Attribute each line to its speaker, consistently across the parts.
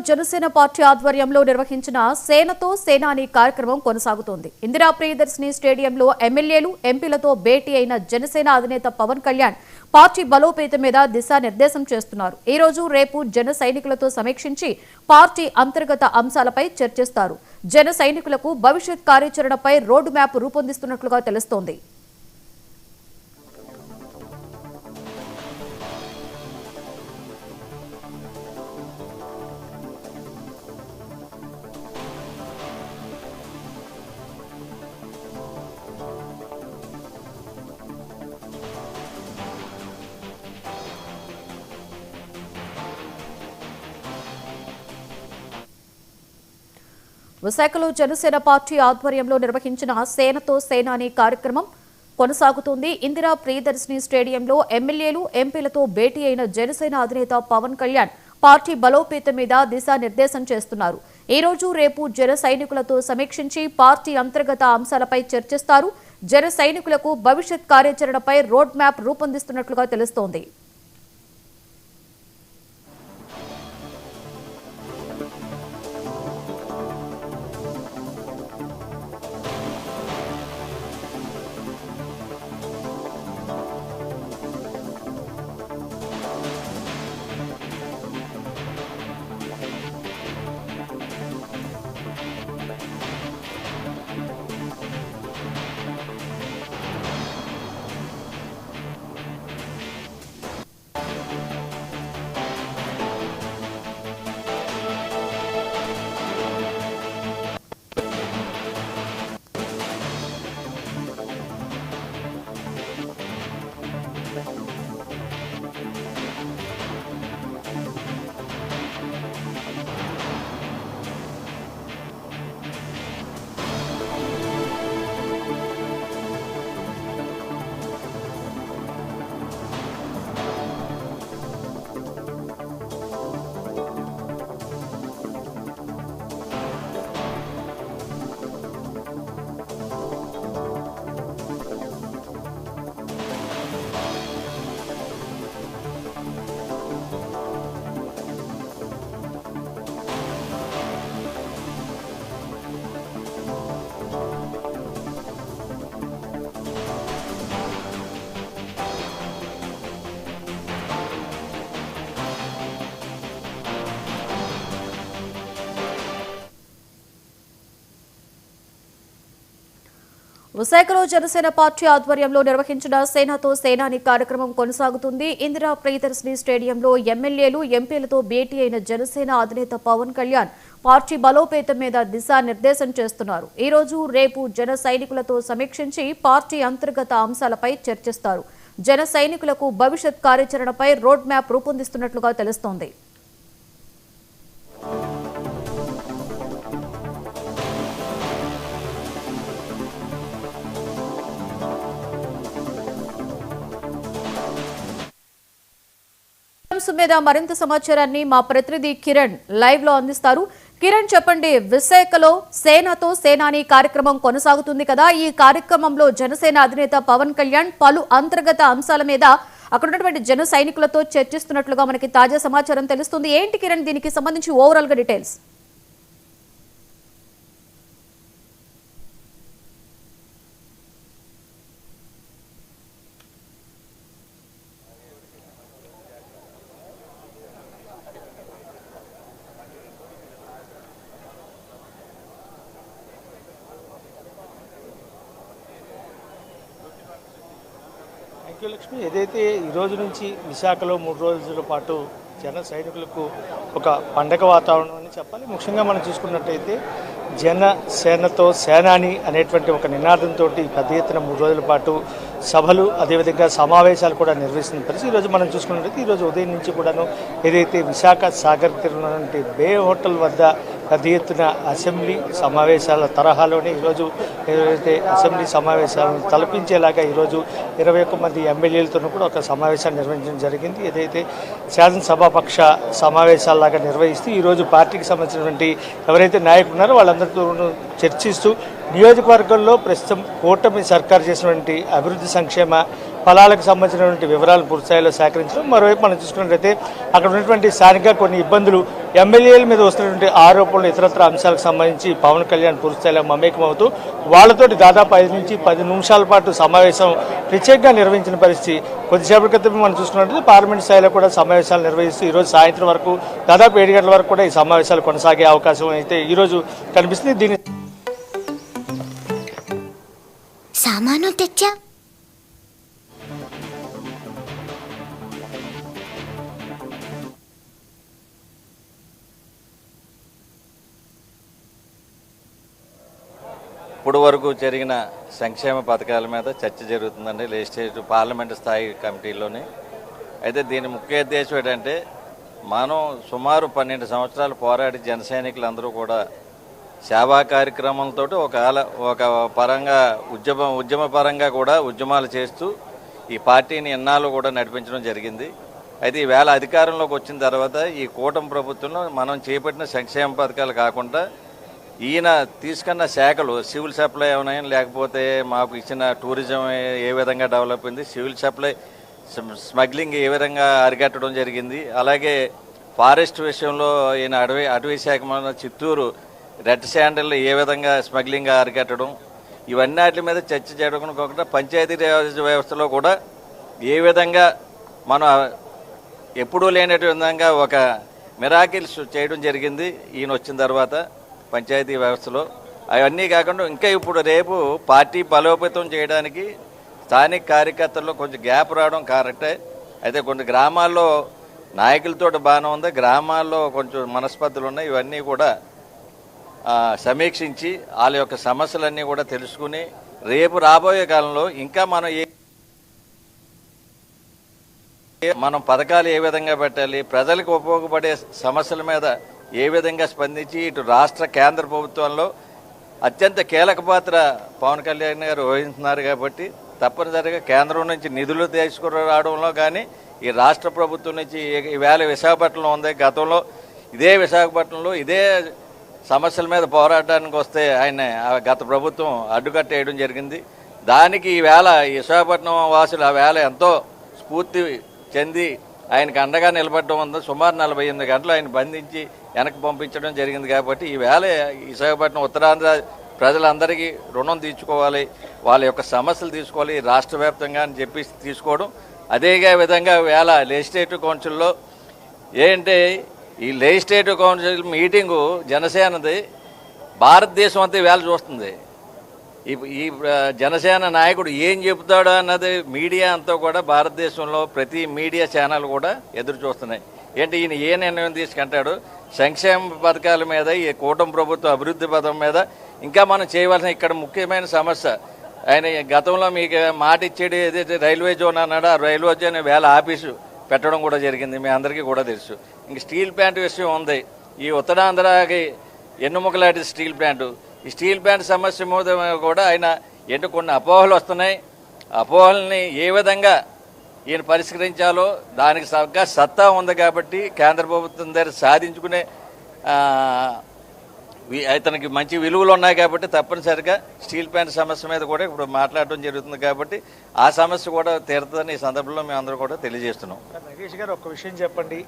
Speaker 1: Janasena party ఆధ్వర్యంలో నిర్వహించిన సేనతో సేనాని కార్యక్రమం కొనసాగుతోంది. ఇందిరా ప్రియదర్శిని స్టేడియంలో ఎమ్మెల్యేలు, ఎంపీలతో భేటీ అయిన జనసేన అధినేత పవన్ కళ్యాణ్ పార్టీ బలోపేతం మీద దిశానిర్దేశం చేస్తున్నారు. ఈ రోజు రేపు జన సైనికులతో సమీక్షించి పార్టీ అంతర్గత అంశాలపై చర్చిస్తారు. జన సైనికులకు భవిష్యత్ కార్యాచరణపై రోడ్ మ్యాప్ రూపొందిస్తున్నట్లుగా తెలుస్తోంది. విశాఖలో జనసేన పార్టీ ఆధ్వర్యంలో నిర్వహించిన సేనతో సేనాని కార్యక్రమం కొనసాగుతోంది. ఇందిరా ప్రియదర్శిని స్టేడియంలో ఎమ్మెల్యేలు, ఎంపీలతో భేటీ అయిన జనసేన అధినేత పవన్ కళ్యాణ్ పార్టీ బలోపేతం మీద దిశానిర్దేశం చేస్తున్నారు. ఈ రోజు రేపు జన సైనికులతో సమీక్షించి పార్టీ అంతర్గత అంశాలపై చర్చిస్తారు. జన సైనికులకు భవిష్యత్ కార్యాచరణపై రోడ్ మ్యాప్ రూపొందిస్తున్నట్లుగా తెలుస్తోంది. విశాఖలో జనసేన పార్టీ ఆధ్వర్యంలో నిర్వహించిన సేనతో సేనాని కార్యక్రమం కొనసాగుతుంది. ఇందిరా ప్రియదర్శిని స్టేడియంలో ఎమ్మెల్యేలు, ఎంపీలతో భేటీ అయిన జనసేన అధినేత పవన్ కళ్యాణ్ పార్టీ బలోపేతం మీద దిశానిర్దేశం చేస్తున్నారు. ఈ రోజు రేపు జన సైనికులతో సమీక్షించి పార్టీ అంతర్గత అంశాలపై చర్చిస్తారు. జన సైనికులకు భవిష్యత్ కార్యాచరణపై రోడ్ మ్యాప్ రూపొందిస్తున్నట్లుగా తెలుస్తోంది. మీద మరింత సమాచారాన్ని మా ప్రతినిధి కిరణ్ లైవ్ లో అందిస్తారు. కిరణ్, చెప్పండి, విశాఖలో సేనతో సేనాని కార్యక్రమం కొనసాగుతుంది కదా, ఈ కార్యక్రమంలో జనసేన అధినేత పవన్ కళ్యాణ్ పలు అంతర్గత అంశాల మీద అక్కడ ఉన్నటువంటి జన సైనికులతో చర్చిస్తున్నట్లుగా మనకి తాజా సమాచారం తెలుస్తుంది. ఏంటి కిరణ్, దీనికి సంబంధించి ఓవరాల్ గా డీటెయిల్స్?
Speaker 2: లక్ష్మి, ఏదైతే ఈ రోజు నుంచి విశాఖలో 3 రోజుల పాటు జన సైనికులకు ఒక పండగ వాతావరణం అని చెప్పాలి. ముఖ్యంగా మనం చూసుకున్నట్టయితే జన సేనతో సేనాని అనేటువంటి ఒక నినాదంతో పెద్ద ఎత్తున 3 రోజుల పాటు సభలు, అదేవిధంగా సమావేశాలు కూడా నిర్వహిస్తున్న పరిస్థితి. ఈరోజు మనం చూసుకున్నట్లయితే ఈరోజు ఉదయం నుంచి కూడాను ఏదైతే విశాఖ సాగర్ తీరున్నటువంటి బే హోటల్ వద్ద పెద్ద ఎత్తున అసెంబ్లీ సమావేశాల తరహాలోనే ఈరోజు ఏదైతే అసెంబ్లీ సమావేశాలను తలపించేలాగా ఈరోజు 21 మంది ఎమ్మెల్యేలతో కూడా ఒక సమావేశాన్ని నిర్వహించడం జరిగింది. ఏదైతే శాసనసభాపక్ష సమావేశాలలాగా నిర్వహిస్తూ ఈరోజు పార్టీకి సంబంధించినటువంటి ఎవరైతే నాయకులు ఉన్నారో వాళ్ళందరితో చర్చిస్తూ నియోజకవర్గంలో ప్రస్తుతం కూటమి సర్కారు చేసినటువంటి అభివృద్ధి సంక్షేమ ఫలాలకు సంబంధించినటువంటి వివరాలు పూర్తిస్థాయిలో సేకరించడం, మరోవైపు మనం చూసుకున్నట్లయితే అక్కడ ఉన్నటువంటి స్థానిక కొన్ని ఇబ్బందులు, ఎమ్మెల్యేల మీద వస్తున్నటువంటి ఆరోపణలు, ఇతరత్ర అంశాలకు సంబంధించి పవన్ కళ్యాణ్ పూర్తిస్థాయిలో మమేకమవుతూ వాళ్ళతోటి దాదాపు 5 నుంచి 10 నిమిషాల పాటు సమావేశం ప్రత్యేకంగా నిర్వహించిన పరిస్థితి. కొద్దిసేపటి క్రితం మనం చూసుకున్నట్లయితే పార్లమెంట్ స్థాయిలో కూడా సమావేశాలు నిర్వహిస్తూ ఈరోజు సాయంత్రం వరకు దాదాపు 7 గంటల వరకు కూడా ఈ సమావేశాలు కొనసాగే అవకాశం అయితే ఈరోజు కనిపిస్తుంది. దీని
Speaker 3: సామాను తెచ్చా.
Speaker 4: ఇప్పుడు వరకు జరిగిన సంక్షేమ పథకాల మీద చర్చ జరుగుతుందండి లెజిస్లేటివ్ పార్లమెంటు స్థాయి కమిటీలోని. అయితే దీని ముఖ్య ఉద్దేశం ఏంటంటే మనం సుమారు 12 సంవత్సరాలు పోరాడి జన సైనికులందరూ కూడా సేవా కార్యక్రమాలతో ఒక పరంగా ఉద్యమ పరంగా కూడా ఉద్యమాలు చేస్తూ ఈ పార్టీని ఎన్నాళ్ళు కూడా నడిపించడం జరిగింది. అయితే ఈవేళ అధికారంలోకి వచ్చిన తర్వాత ఈ కూటమి ప్రభుత్వంలో మనం చేపట్టిన సంక్షేమ పథకాలు కాకుండా ఈయన తీసుకున్న శాఖలు సివిల్ సప్లై ఏమైనా, లేకపోతే మాకు ఇచ్చిన టూరిజం ఏ విధంగా డెవలప్ అయింది, సివిల్ సప్లై స్మగ్లింగ్ ఏ విధంగా అరికట్టడం జరిగింది, అలాగే ఫారెస్ట్ విషయంలో ఈయన అటవీ శాఖ మన చిత్తూరు రెడ్ శాండల్ ఏ విధంగా స్మగ్లింగ్ అరికట్టడం, ఇవన్నీ వాటి మీద చర్చ చేయడం కాకుండా పంచాయతీ రాజ్ వ్యవస్థలో కూడా ఏ విధంగా మనం ఎప్పుడూ లేనటువంటి విధంగా ఒక మిరాకిల్స్ చేయడం జరిగింది ఈయన వచ్చిన తర్వాత పంచాయతీ వ్యవస్థలో. అవన్నీ కాకుండా ఇంకా ఇప్పుడు రేపు పార్టీ బలోపేతం చేయడానికి స్థానిక కార్యకర్తల్లో కొంచెం గ్యాప్ రావడం కరెక్టే. అయితే కొన్ని గ్రామాల్లో నాయకులతో బాగానే ఉంది, గ్రామాల్లో కొంచెం మనస్పర్ధలు ఉన్నాయి. ఇవన్నీ కూడా సమీక్షించి వాళ్ళ యొక్క సమస్యలన్నీ కూడా తెలుసుకుని రేపు రాబోయే కాలంలో ఇంకా మనం పథకాలు ఏ విధంగా పెట్టాలి, ప్రజలకు ఉపయోగపడే సమస్యల మీద ఏ విధంగా స్పందించి ఇటు రాష్ట్ర కేంద్ర ప్రభుత్వంలో అత్యంత కీలక పాత్ర పవన్ కళ్యాణ్ గారు వహిస్తున్నారు కాబట్టి తప్పనిసరిగా కేంద్రం నుంచి నిధులు తీసుకురావడంలో కానీ ఈ రాష్ట్ర ప్రభుత్వం నుంచి ఈవేళ విశాఖపట్నంలో ఉంది, గతంలో ఇదే విశాఖపట్నంలో ఇదే సమస్యల మీద పోరాటానికి వస్తే ఆయన గత ప్రభుత్వం అడ్డుకట్టేయడం జరిగింది. దానికి ఈవేళ ఈ విశాఖపట్నం వాసులు ఆ వేళ ఎంతో స్ఫూర్తి చెంది ఆయనకు అండగా నిలబడడం ఉంది. సుమారు 48 గంటలు ఆయన బంధించి వెనక్కి పంపించడం జరిగింది. కాబట్టి ఈవేళ విశాఖపట్నం ఉత్తరాంధ్ర ప్రజలందరికీ రుణం తీర్చుకోవాలి, వాళ్ళ యొక్క సమస్యలు తీసుకోవాలి రాష్ట్ర వ్యాప్తంగా అని చెప్పి తీసుకోవడం. అదే విధంగా వేళ లెజిస్లేటివ్ కౌన్సిల్లో ఏంటంటే ఈ లెజిస్లేటివ్ కౌన్సిల్ మీటింగు జనసేనది భారతదేశం అంతా వేళ చూస్తుంది. ఈ జనసేన నాయకుడు ఏం చెబుతాడో అన్నది మీడియా అంతా కూడా భారతదేశంలో ప్రతి మీడియా ఛానల్ కూడా ఎదురు చూస్తున్నాయి. ఏంటి ఈయన ఏ నిర్ణయం తీసుకుంటాడు, సంక్షేమ పథకాల మీద, ఈ కూటమి ప్రభుత్వ అభివృద్ధి పథకం మీద ఇంకా మనం చేయవలసిన ఇక్కడ ముఖ్యమైన సమస్య. ఆయన గతంలో మీకు మాట ఇచ్చేది ఏదైతే రైల్వే జోన్ అన్నాడో ఆ రైల్వే జోన్ వేళ ఆఫీసు పెట్టడం కూడా జరిగింది, మీ అందరికీ కూడా తెలుసు. ఇంక స్టీల్ ప్లాంట్ విషయం ఉంది, ఈ ఉత్తరాంధ్రకి ఎన్నుముకలాంటి స్టీల్ ప్లాంటు, ఈ స్టీల్ ప్లాంట్ సమస్య మీద కూడా ఆయన ఏంటో కొన్ని అపోహలు వస్తున్నాయి. అపోహల్ని ఏ విధంగా ఈయన పరిష్కరించాలో దానికి సత్తా ఉంది కాబట్టి కేంద్ర ప్రభుత్వం దగ్గర సాధించుకునే అతనికి మంచి విలువలు ఉన్నాయి కాబట్టి తప్పనిసరిగా స్టీల్ ప్లాంట్ సమస్య మీద కూడా ఇప్పుడు మాట్లాడడం జరుగుతుంది. కాబట్టి ఆ సమస్య కూడా తీరుతుందని ఈ సందర్భంలో మేము అందరూ కూడా తెలియజేస్తున్నాం.
Speaker 2: నగేష్ గారు ఒక విషయం చెప్పండి,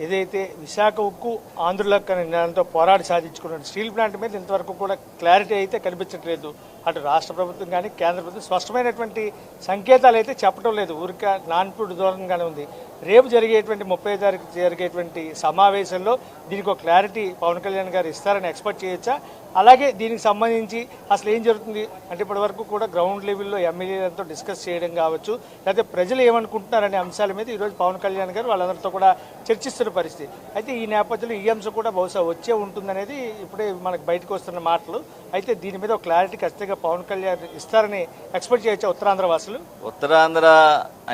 Speaker 2: ఏదైతే విశాఖ ఉక్కు ఆంధ్రులకు నిర్ణయంతో పోరాడి సాధించుకున్న స్టీల్ ప్లాంట్ మీద ఇంతవరకు కూడా క్లారిటీ అయితే కనిపించట్లేదు. అటు రాష్ట్ర ప్రభుత్వం కానీ కేంద్ర ప్రభుత్వం స్పష్టమైనటువంటి సంకేతాలు అయితే చెప్పడం లేదు, ఊరిక నాన్పుడు దూరంగానే ఉంది. రేపు జరిగేటువంటి 30వ తారీఖు జరిగేటువంటి సమావేశంలో దీనికి ఒక క్లారిటీ పవన్ కళ్యాణ్ గారు ఇస్తారని ఎక్స్పెక్ట్ చేయొచ్చా? అలాగే దీనికి సంబంధించి అసలు ఏం జరుగుతుంది అంటే ఇప్పటి వరకు కూడా గ్రౌండ్ లెవెల్లో ఎమ్మెల్యేలతో డిస్కస్ చేయడం కావచ్చు, లేకపోతే ప్రజలు ఏమనుకుంటున్నారనే అంశాల మీద ఈరోజు పవన్ కళ్యాణ్ గారు వాళ్ళందరితో కూడా చర్చిస్తున్న పరిస్థితి. అయితే ఈ నేపథ్యంలో ఈ అంశం కూడా బహుశా వచ్చే ఉంటుందనేది ఇప్పుడే మనకు బయటకు వస్తున్న మాటలు. అయితే దీని మీద ఒక క్లారిటీ ఖచ్చితంగా పవన్ కళ్యాణ్ ఇస్తారని ఎక్స్పెక్ట్ చేయొచ్చా ఉత్తరాంధ్ర వాసులు?
Speaker 4: ఉత్తరాంధ్ర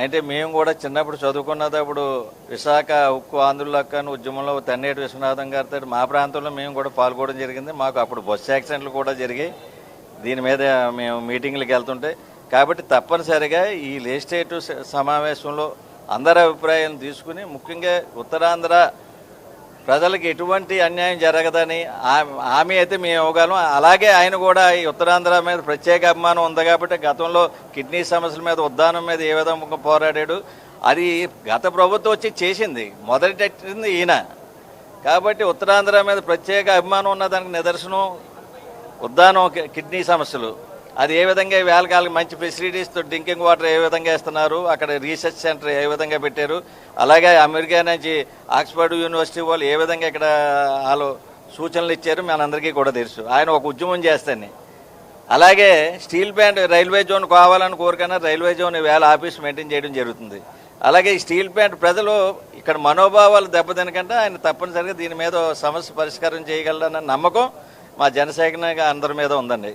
Speaker 4: అంటే మేము కూడా చిన్నప్పుడు చదువుకున్నప్పుడు విశాఖ ఉక్కు ఆంధ్రులక్క ఉద్యమంలో తన్నేటి విశ్వనాథం గారితో మా ప్రాంతంలో మేము కూడా పాల్గొనడం జరిగింది. మాకు అప్పుడు బస్సు యాక్సిడెంట్లు కూడా జరిగాయి దీని మీద మేము మీటింగ్లకు వెళ్తుంటే. కాబట్టి తప్పనిసరిగా ఈ లెజిస్లేటివ్ సమావేశంలో అందరి అభిప్రాయాలను తీసుకుని ముఖ్యంగా ఉత్తరాంధ్ర ప్రజలకు ఎటువంటి అన్యాయం జరగదని హామీ అయితే మేము ఇవ్వగలం. అలాగే ఆయన కూడా ఈ ఉత్తరాంధ్ర మీద ప్రత్యేక అభిమానం ఉంది కాబట్టి గతంలో కిడ్నీ సమస్యల మీద ఉద్దానం మీద ఏ విధంగా పోరాడాడు, అది గత ప్రభుత్వం వచ్చి చేసింది, మొదలెట్టింది ఈయన. కాబట్టి ఉత్తరాంధ్ర మీద ప్రత్యేక అభిమానం ఉన్నదానికి నిదర్శనం ఉద్దానం కిడ్నీ సమస్యలు. అది ఏ విధంగా వేళకాలకి మంచి ఫెసిలిటీస్తో డ్రింకింగ్ వాటర్ ఏ విధంగా ఇస్తున్నారు, అక్కడ రీసెర్చ్ సెంటర్ ఏ విధంగా పెట్టారు, అలాగే అమెరికా నుంచి ఆక్స్ఫర్డ్ యూనివర్సిటీ వాళ్ళు ఏ విధంగా ఇక్కడ వాళ్ళు సూచనలు ఇచ్చారు మనందరికీ కూడా తెలుసు. ఆయన ఒక ఉద్యమం చేస్తాను. అలాగే స్టీల్ ప్లాంట్ రైల్వే జోన్ కావాలని కోరికైనా రైల్వే జోన్ వేళ ఆఫీస్ మెయింటైన్ చేయడం జరుగుతుంది. అలాగే ఈ స్టీల్ ప్లాంట్ ప్రజలు ఇక్కడ మనోభావాలు దెబ్బతినకంటే ఆయన తప్పనిసరిగా దీని మీద సమస్య పరిష్కారం చేయగలరన్న నమ్మకం మా జనసేన అందరి మీద ఉందండి.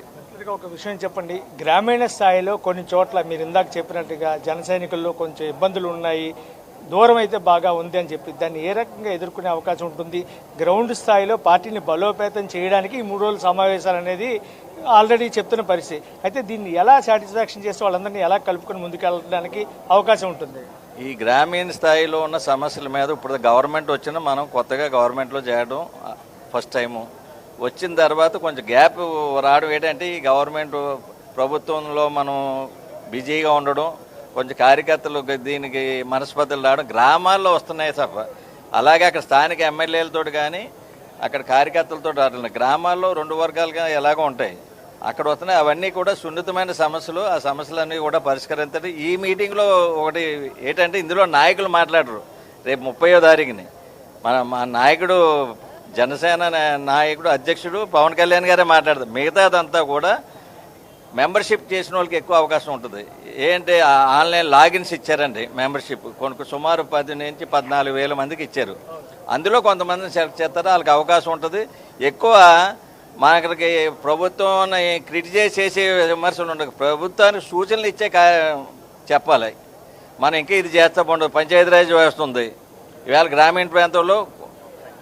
Speaker 2: ఒక విషయం చెప్పండి, గ్రామీణ స్థాయిలో కొన్ని చోట్ల మీరు ఇందాక చెప్పినట్టుగా జన సైనికుల్లో కొంచెం ఇబ్బందులు ఉన్నాయి, దూరం అయితే బాగా ఉంది అని చెప్పి దాన్ని ఏ రకంగా ఎదుర్కొనే అవకాశం ఉంటుంది? గ్రౌండ్ స్థాయిలో పార్టీని బలోపేతం చేయడానికి ఈ 3 రోజుల సమావేశాలు అనేది ఆల్రెడీ చెప్తున్న పరిస్థితి. అయితే దీన్ని ఎలా సాటిస్ఫాక్షన్ చేస్తే వాళ్ళందరినీ ఎలా కలుపుకొని ముందుకెళ్ళడానికి అవకాశం ఉంటుంది?
Speaker 4: ఈ గ్రామీణ స్థాయిలో ఉన్న సమస్యల మీద ఇప్పుడు గవర్నమెంట్ వచ్చిన మనం కొత్తగా గవర్నమెంట్లో చేయడం ఫస్ట్ టైము. వచ్చిన తర్వాత కొంచెం గ్యాప్ రావడం ఏంటంటే ఈ గవర్నమెంట్ ప్రభుత్వంలో మనం బిజీగా ఉండడం, కొంచెం కార్యకర్తలు దీనికి మనస్పర్ధలు రావడం గ్రామాల్లో వస్తున్నాయి తప్ప, అలాగే అక్కడ స్థానిక ఎమ్మెల్యేలతో కానీ అక్కడ కార్యకర్తలతో రావడం. గ్రామాల్లో 2 వర్గాలుగా ఎలాగో ఉంటాయి, అక్కడ వస్తున్నాయి. అవన్నీ కూడా సున్నితమైన సమస్యలు. ఆ సమస్యలన్నీ కూడా పరిష్కరించడం. ఈ మీటింగ్లో ఒకటి ఏంటంటే ఇందులో నాయకులు మాట్లాడరు. రేపు 30వ తారీఖుని మా నాయకుడు జనసేన నాయకుడు అధ్యక్షుడు పవన్ కళ్యాణ్ గారే మాట్లాడతారు. మిగతాదంతా కూడా మెంబర్షిప్ చేసిన వాళ్ళకి ఎక్కువ అవకాశం ఉంటుంది. ఏంటి ఆన్లైన్ లాగిన్స్ ఇచ్చారండి మెంబర్షిప్, సుమారు 10 నుంచి 14,000 మందికి ఇచ్చారు. అందులో కొంతమందిని సెలెక్ట్ చేస్తారు, వాళ్ళకి అవకాశం ఉంటుంది. ఎక్కువ మనకి ప్రభుత్వం క్రిటిసైజ్ చేసే విమర్శలు ఉండవు, ప్రభుత్వానికి సూచనలు ఇచ్చే చెప్పాలి. మనం ఇంకా ఇది చేస్తా ఉండదు. పంచాయతీరాజ్ వ్యవస్థ ఉంది, ఇవాళ గ్రామీణ ప్రాంతంలో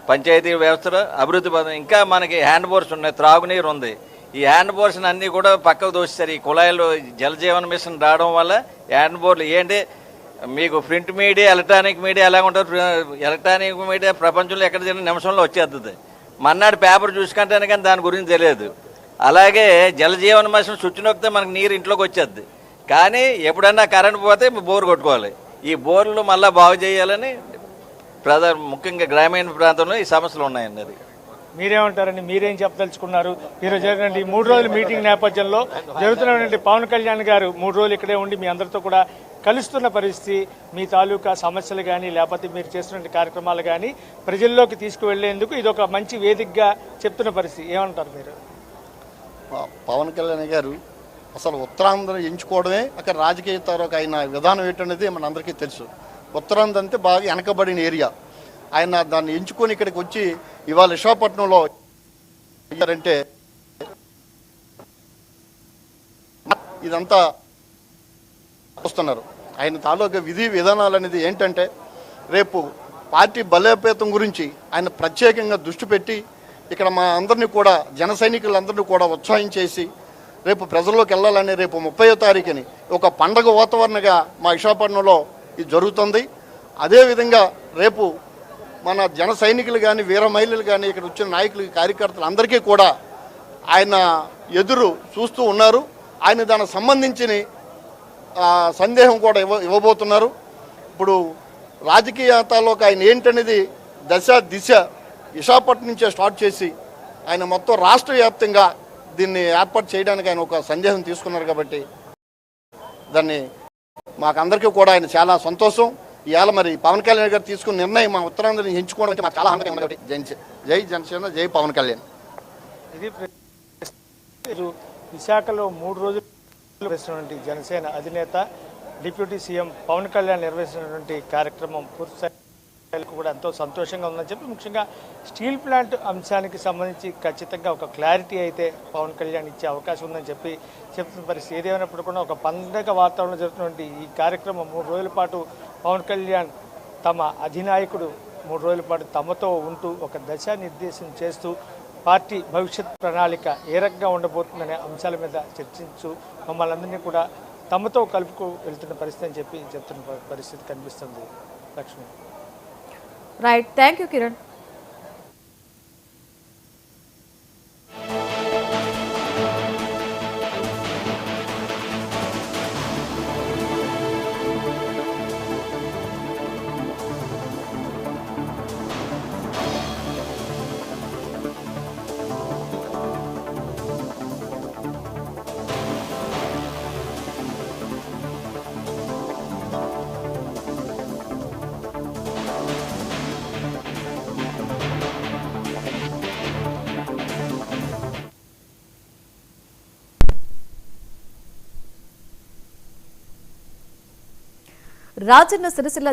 Speaker 4: పంచాయతీ వ్యవస్థ అభివృద్ధి ఇంకా మనకి హ్యాండ్ బోర్స్ ఉన్నాయి, త్రాగునీరు ఉంది. ఈ హ్యాండ్ బోర్స్ అన్నీ కూడా పక్కకు దోస్తారు. ఈ కుళాయిలు జలజీవన మిషన్ రావడం వల్ల హ్యాండ్ బోర్లు ఏంటి, మీకు ప్రింట్ మీడియా ఎలక్ట్రానిక్ మీడియా ఎలా ఉంటుంది, ఎలక్ట్రానిక్ మీడియా ప్రపంచంలో ఎక్కడ జరిగిన నిమిషంలో వచ్చేస్తుంది. మన్నాడు పేపర్ చూసుకుంటాను కానీ దాని గురించి తెలియదు. అలాగే జలజీవన మిషన్ స్విచ్ నొక్కితే మనకు నీరు ఇంట్లోకి వచ్చేది, కానీ ఎప్పుడన్నా కరెంట్ పోతే బోర్ కొట్టుకోవాలి. ఈ బోర్లు మళ్ళీ బాగు చేయాలని ముఖ్యంగా గ్రామీణ ప్రాంతంలో ఈ సమస్యలు ఉన్నాయండి. అది
Speaker 2: మీరేమంటారని మీరేం చెప్పదలుచుకున్నారు? ఈరోజు జరిగినటువంటి 3 రోజుల మీటింగ్ నేపథ్యంలో జరుగుతున్నటువంటి పవన్ కళ్యాణ్ గారు 3 రోజులు ఇక్కడే ఉండి మీ అందరితో కూడా కలుస్తున్న పరిస్థితి, మీ తాలూకా సమస్యలు కానీ లేకపోతే మీరు చేస్తున్న కార్యక్రమాలు కానీ ప్రజల్లోకి తీసుకువెళ్లేందుకు ఇది ఒక మంచి వేదికగా చెప్తున్న పరిస్థితి. ఏమంటారు మీరు?
Speaker 5: పవన్ కళ్యాణ్ గారు అసలు ఉత్తరాంధ్ర ఎంచుకోవడమే అక్కడ రాజకీయ తారూకు అయిన విధానం ఏంటనేది మనందరికీ తెలుసు. ఉత్తరాంధ్ర అంటే బాగా వెనకబడిన ఏరియా. ఆయన దాన్ని ఎంచుకొని ఇక్కడికి వచ్చి ఇవాళ విశాఖపట్నంలో అంటే ఇదంతా వస్తున్నారు. ఆయన తాలూకా విధి విధానాలు అనేది ఏంటంటే రేపు పార్టీ బలోపేతం గురించి ఆయన ప్రత్యేకంగా దృష్టి పెట్టి ఇక్కడ మా అందరినీ కూడా జన సైనికులందరినీ కూడా ఉత్సాహించేసి రేపు ప్రజల్లోకి వెళ్ళాలని రేపు 30వ తారీఖుని ఒక పండగ వాతావరణంగా మా విశాఖపట్నంలో ఇది జరుగుతుంది. అదేవిధంగా రేపు మన జన సైనికులు కానీ వీర మహిళలు కానీ ఇక్కడ వచ్చిన నాయకులు కార్యకర్తలు అందరికీ కూడా ఆయన ఎదురు చూస్తూ ఉన్నారు. ఆయన దానికి సంబంధించిన సందేహం కూడా ఇవ్వబోతున్నారు. ఇప్పుడు రాజకీయాలలోకి ఆయన ఏంటనేది దశ దిశ విశాఖపట్నం నుంచే స్టార్ట్ చేసి ఆయన మొత్తం రాష్ట్ర వ్యాప్తంగా దీన్ని ఏర్పాటు చేయడానికి ఆయన ఒక సందేహం తీసుకున్నారు. కాబట్టి దాన్ని మాకందరికీ కూడా ఆయన చాలా సంతోషం. ఇవాళ మరి పవన్ కళ్యాణ్ గారు తీసుకున్న నిర్ణయం మా ఉత్తరాంధ్రని ఎంచుకోవడం అంటే మాకు చాలా ఆనందంగా. జై జనసేన, జై పవన్ కళ్యాణ్.
Speaker 2: ఇది విశాఖలో 3 రోజులు నిర్వహిస్తున్నటువంటి జనసేన అధినేత డిప్యూటీ సీఎం పవన్ కళ్యాణ్ నిర్వహిస్తున్నటువంటి కార్యక్రమం పూర్తి కూడా ఎంతో సంతోషంగా ఉందని చెప్పి, ముఖ్యంగా స్టీల్ ప్లాంట్ అంశానికి సంబంధించి ఖచ్చితంగా ఒక క్లారిటీ అయితే పవన్ కళ్యాణ్ ఇచ్చే అవకాశం ఉందని చెప్పి చెప్తున్న పరిస్థితి. ఏదేమైనప్పుడు కూడా ఒక పండగ వాతావరణంలో జరుగుతున్నటువంటి ఈ కార్యక్రమం 3 రోజుల పాటు పవన్ కళ్యాణ్ తమ అధినాయకుడు 3 రోజుల పాటు తమతో ఉంటూ ఒక దిశానిర్దేశం చేస్తూ పార్టీ భవిష్యత్ ప్రణాళిక ఏ రకంగా ఉండబోతుందనే అంశాల మీద చర్చించు మమ్మల్ని అందరినీ కూడా తమతో కలుపుకు వెళ్తున్న పరిస్థితి అని చెప్పి చెప్తున్న పరిస్థితి కనిపిస్తుంది. Lakshmi.
Speaker 1: Right, thank you Kiran. Rajanna Sircilla జిల్లా